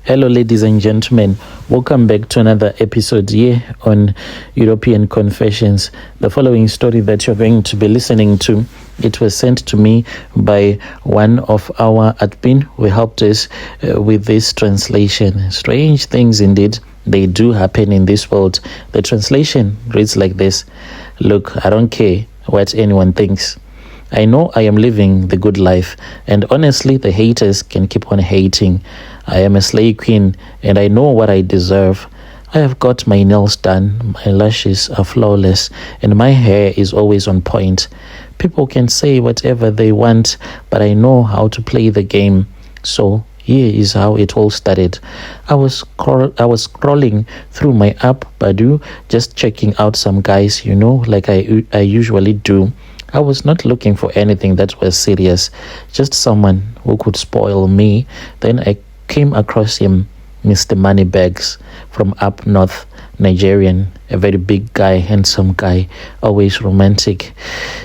Hello, ladies and gentlemen. Welcome back to another episode here on European Confessions. The following story that you're going to be listening to, it was sent to me by one of our admin who helped us with this translation. Strange things indeed, they do happen in this world. The translation reads like this: Look, I don't care what anyone thinks. I know I am living the good life, and honestly, the haters can keep on hating. I am a slay queen, and I know what I deserve. I have got my nails done, my lashes are flawless, and my hair is always on point. People can say whatever they want, but I know how to play the game. So here is how it all started. I was scrolling through my app Badu, just checking out some guys, like I usually do. I was not looking for anything that was serious, just someone who could spoil me. Then I came across him, Mr. Moneybags, from up north, Nigerian, a very big guy, handsome guy, always romantic.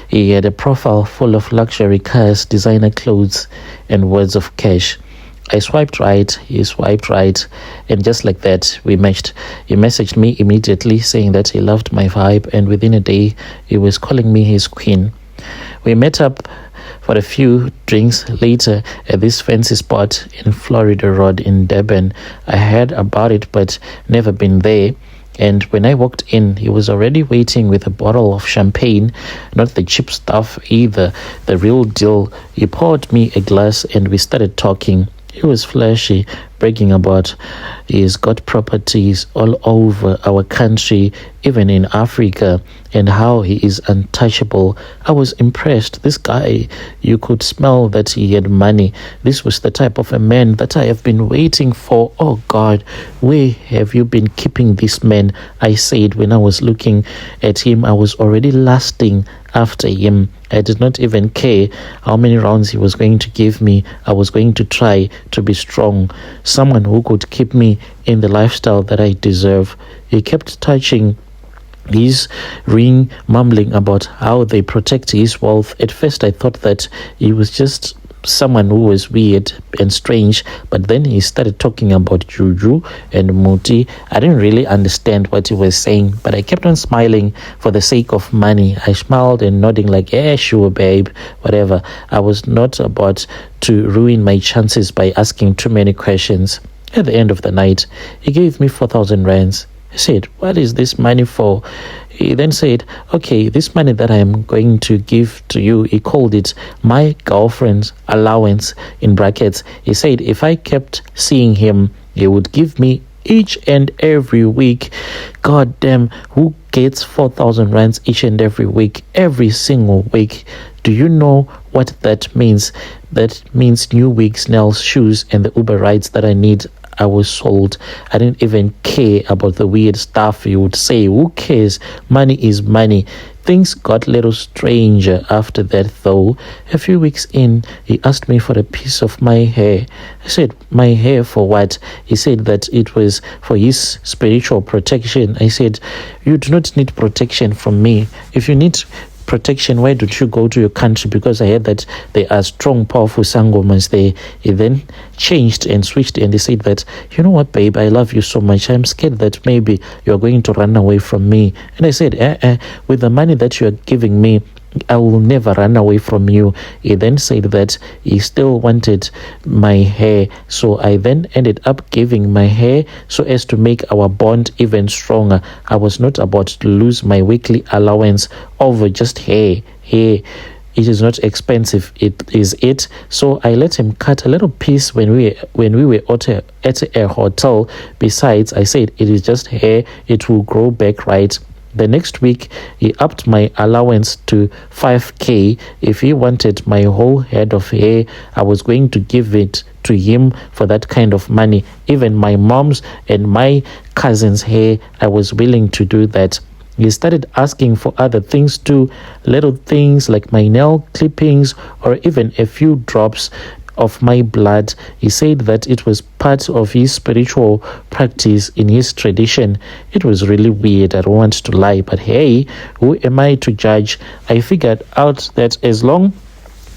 He had a profile full of luxury cars, designer clothes, and words of cash. I swiped right, he swiped right, and just like that, we matched. He messaged me immediately saying that he loved my vibe, and within a day, he was calling me his queen. We met up for a few drinks later at this fancy spot in Florida Road in Durban. I heard about it, but never been there. And when I walked in, he was already waiting with a bottle of champagne, not the cheap stuff either, the real deal. He poured me a glass and we started talking. He was flashy, bragging about he's got properties all over our country, even in Africa, and how he is untouchable. I was impressed. This guy, you could smell that he had money. This was the type of a man that I have been waiting for. Oh God, where have you been keeping this man? I said when I was looking at him. I was already lusting after him. I did not even care how many rounds he was going to give me. I was going to try to be strong, someone who could keep me in the lifestyle that I deserve. He kept touching his ring, mumbling about how they protect his wealth. At first I thought that he was just someone who was weird and strange, but then he started talking about juju and muti. I didn't really understand what he was saying, but I kept on smiling for the sake of money. I smiled and nodding like, yeah, sure babe, whatever. I was not about to ruin my chances by asking too many questions. At the end of the night, he gave me 4,000 rands. I said, what is this money for? He then said, okay, this money that I am going to give to you, he called it my girlfriend's allowance, in brackets. He said if I kept seeing him, he would give me each and every week. God damn, who gets 4,000 rands each and every week, every single week? Do you know what that means? That means new wigs, nails, shoes, and the Uber rides that I need. I was sold. I didn't even care about the weird stuff he would say. Who cares? Money is money. Things got a little stranger after that though. A few weeks in, he asked me for a piece of my hair. I said, my hair for what? He said that it was for his spiritual protection. I said, you do not need protection from me. If you need protection, why don't you go to your country? Because I heard that they are strong, powerful sangomas there. He then changed and switched and they said that, you know what babe, I love you so much, I'm scared that maybe you're going to run away from me. And I said, with the money that you're giving me, I will never run away from you. He then said that he still wanted my hair, so I then ended up giving my hair so as to make our bond even stronger. I was not about to lose my weekly allowance over just hair. It is not expensive, it is it. So I let him cut a little piece when we were at a hotel. Besides, I said it is just hair, it will grow back right. The next week, he upped my allowance to 5K. If he wanted my whole head of hair, I was going to give it to him for that kind of money. Even my mom's and my cousin's hair, I was willing to do that. He started asking for other things too, little things like my nail clippings or even a few drops of my blood. He said that it was part of his spiritual practice in his tradition. It was really weird, I don't want to lie, but hey, who am I to judge? I figured out that as long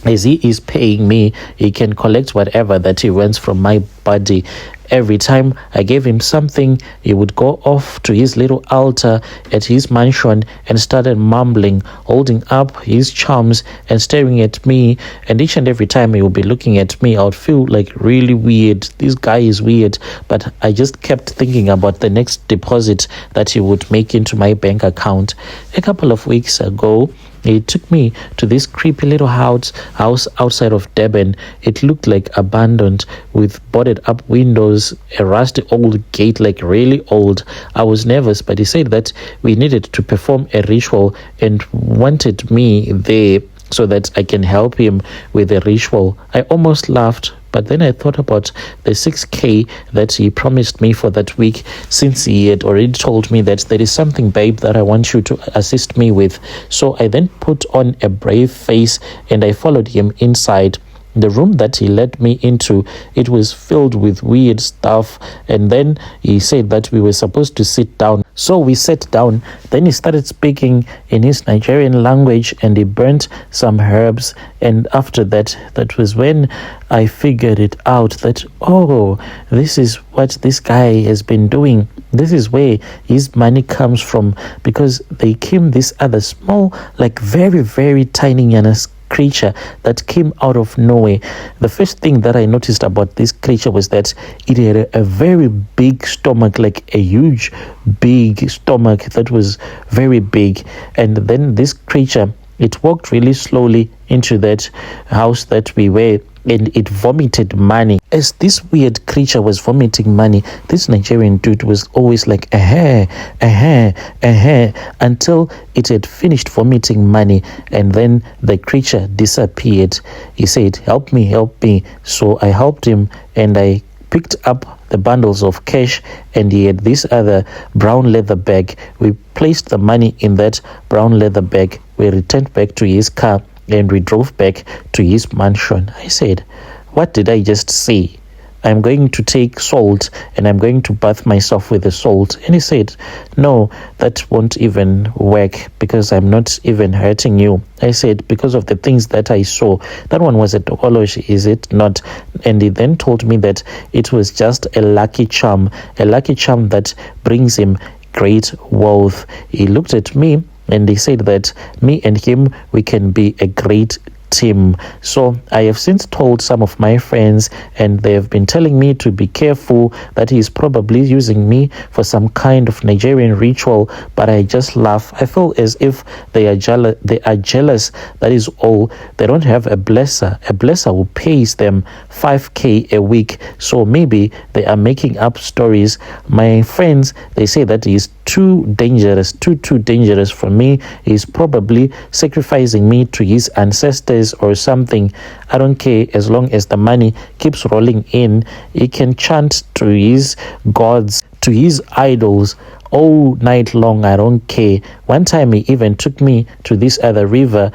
as he is paying me, he can collect whatever that he wants from my body. Every time I gave him something, he would go off to his little altar at his mansion and started mumbling, holding up his charms and staring at me. And each and every time he would be looking at me, I would feel like really weird. This guy is weird. But I just kept thinking about the next deposit that he would make into my bank account. A couple of weeks ago, he took me to this creepy little house outside of Durban. It looked like abandoned with boarded up windows, a rusty old gate, like really old. I was nervous, but he said that we needed to perform a ritual and wanted me there so that I can help him with the ritual. I almost laughed, but then I thought about the 6K that he promised me for that week, since he had already told me that there is something, babe, that I want you to assist me with. So I then put on a brave face and I followed him inside. The room that he led me into, it was filled with weird stuff, and then he said that we were supposed to sit down. So we sat down. Then he started speaking in his Nigerian language and he burnt some herbs, and after that, that was when I figured it out that, oh, this is what this guy has been doing. This is where his money comes from, because they came this other small, like very, very tiny creature that came out of nowhere. The first thing that I noticed about this creature was that it had a very big stomach, like a huge big stomach that was very big. And then this creature, it walked really slowly into that house that we were, and it vomited money. As this weird creature was vomiting money, this Nigerian dude was always like, until it had finished vomiting money, and then the creature disappeared. He said, help me. So I helped him, and I picked up the bundles of cash, and he had this other brown leather bag. We placed the money in that brown leather bag. We returned back to his car, and we drove back to his mansion. I said, what did I just say? I'm going to take salt and I'm going to bath myself with the salt. And he said, no, that won't even work because I'm not even hurting you. I said, because of the things that I saw. That one was a tokoloshi, is it not? And he then told me that it was just a lucky charm that brings him great wealth. He looked at me and he said that me and him, we can be a great team. So I have since told some of my friends, and they have been telling me to be careful, that he is probably using me for some kind of Nigerian ritual. But I just laugh. I feel as if they are jealous. That is all. They don't have a blesser who pays them 5K a week. So maybe they are making up stories. My friends, they say that he is too dangerous for me. He's probably sacrificing me to his ancestors or something. I don't care, as long as the money keeps rolling in. He can chant to his gods, to his idols all night long. I don't care. One time he even took me to this other river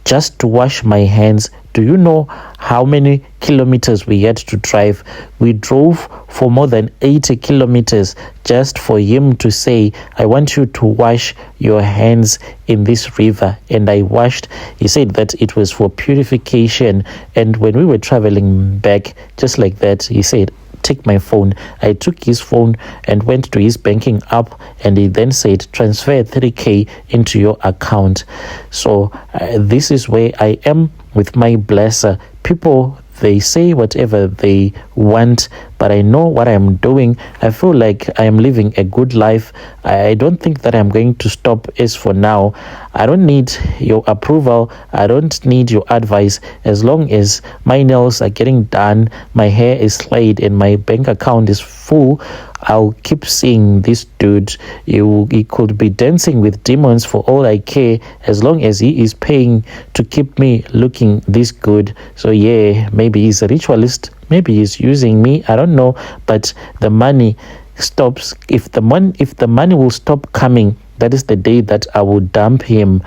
just to wash my hands. Do you know how many kilometers we had to drive? We drove for more than 80 kilometers just for him to say, I want you to wash your hands in this river. And I washed. He said that it was for purification. And when we were traveling back, just like that, he said, take my phone. I took his phone and went to his banking app, and he then said, transfer 3K into your account. So this is where I am with my blesser. People, they say whatever they want, but I know what I'm doing. I feel like I am living a good life. I don't think that I'm going to stop as for now. I don't need your approval. I don't need your advice. As long as my nails are getting done, my hair is slayed, and my bank account is full, I'll keep seeing this dude. He could be dancing with demons for all I care, as long as he is paying to keep me looking this good. So yeah, maybe he's a ritualist. Maybe he's using me. I don't know. But the money stops. If the money will stop coming, that is the day that I will dump him.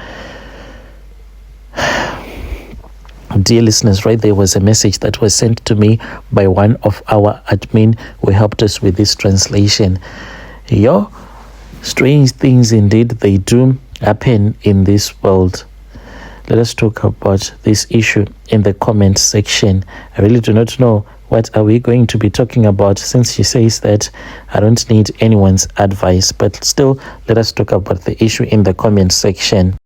Dear listeners, right there was a message that was sent to me by one of our admin who helped us with this translation. Strange things indeed, they do happen in this world. let us talk about this issue in the comment section. I really do not know what are we going to be talking about, since she says that I don't need anyone's advice, but still let us talk about the issue in the comment section.